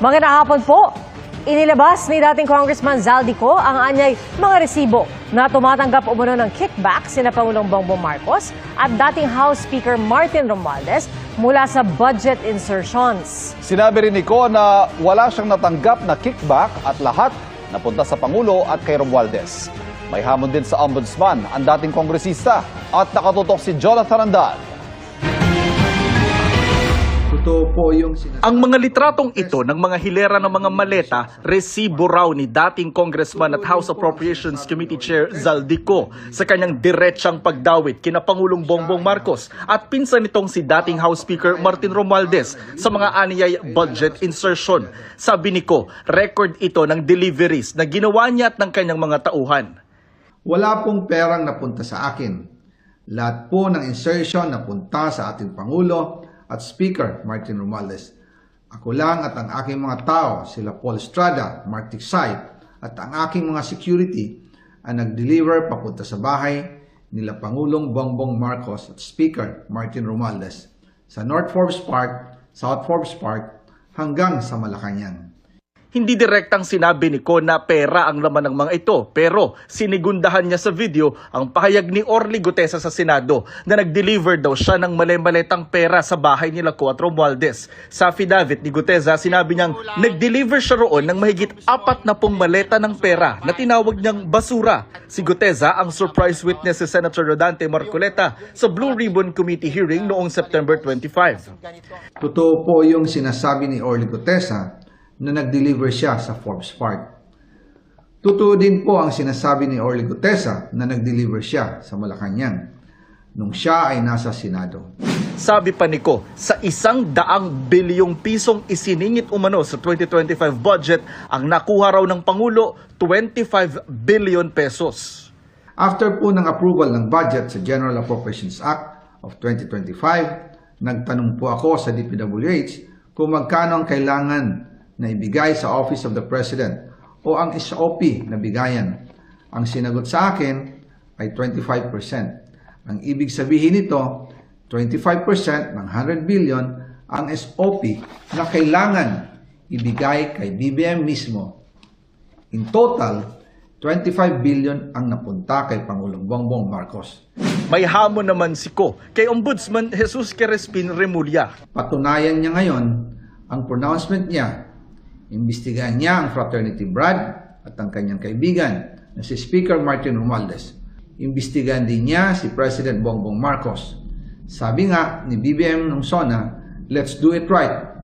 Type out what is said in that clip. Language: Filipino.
Magandang hapon po. Inilabas ni dating Congressman Zaldico ang anyay mga resibo na tumatanggap umano ng kickback sina Pangulong Bongbong Marcos at dating House Speaker Martin Romualdez mula sa budget insertions. Sinabi rin ni Ko na wala siyang natanggap na kickback at lahat napunta sa Pangulo at kay Romualdez. May hamon din sa Ombudsman ang dating kongresista at nakatutok si Jonathan Andal. Ang mga litratong ito ng mga hilera ng mga maleta, resibo raw ni dating Congressman at House Appropriations Committee Chair Zaldico sa kanyang diretsang pagdawit kina Pangulong Bongbong Marcos at pinsan nitong si dating House Speaker Martin Romualdez sa mga aniyay budget insertion. Sabi ni Ko, record ito ng deliveries na ginawa niya at ng kanyang mga tauhan. Wala pong perang napunta sa akin. Lahat po ng insertion napunta sa ating Pangulo at Speaker Martin Romualdez. Ako lang at ang aking mga tao, sila Paul Estrada, Mark Tiksay, at ang aking mga security ang nag-deliver papunta sa bahay nila Pangulong Bongbong Marcos at Speaker Martin Romualdez sa North Forbes Park, South Forbes Park hanggang sa Malacanang. Hindi direktang sinabi ni Ko na pera ang laman ng mga ito, pero sinigundahan niya sa video ang pahayag ni Orly Gutesa sa Senado na nag-deliver daw siya ng mali-maletang pera sa bahay nila Ko at Romualdez. Sa affidavit ni Gutesa, sinabi niyang nag-deliver siya roon ng mahigit 40 maleta ng pera na tinawag niyang basura. Si Gutesa ang surprise witness si Senator Rodante Marcoleta sa Blue Ribbon Committee hearing noong September 25. Totoo po yung sinasabi ni Orly Gutesa na nag-deliver siya sa Forbes Park. Totoo din po ang sinasabi ni Orly Gutesa na nag-deliver siya sa Malacanang nung siya ay nasa Senado. Sabi pa ni Ko, sa 100 bilyong pisong isiningit umano sa 2025 budget, ang nakuha raw ng Pangulo, 25 billion pesos. After po ng approval ng budget sa General Appropriations Act of 2025, nagtanong po ako sa DPWH kung magkano ang kailangan na ibigay sa Office of the President o ang SOP na bigayan. Ang sinagot sa akin ay 25%. Ang ibig sabihin nito, 25% ng 100 billion ang SOP na kailangan ibigay kay BBM mismo. In total, 25 billion ang napunta kay Pangulong Bongbong Marcos. May hamon naman si Ko kay Ombudsman Jesus Crespin Remulla. Patunayan niya ngayon ang pronouncement niya. Imbestigahan niya ang fraternity Brad at ang kanyang kaibigan na si Speaker Martin Romualdez. Imbestigahan din niya si President Bongbong Marcos. Sabi nga ni BBM nung SONA, let's do it right.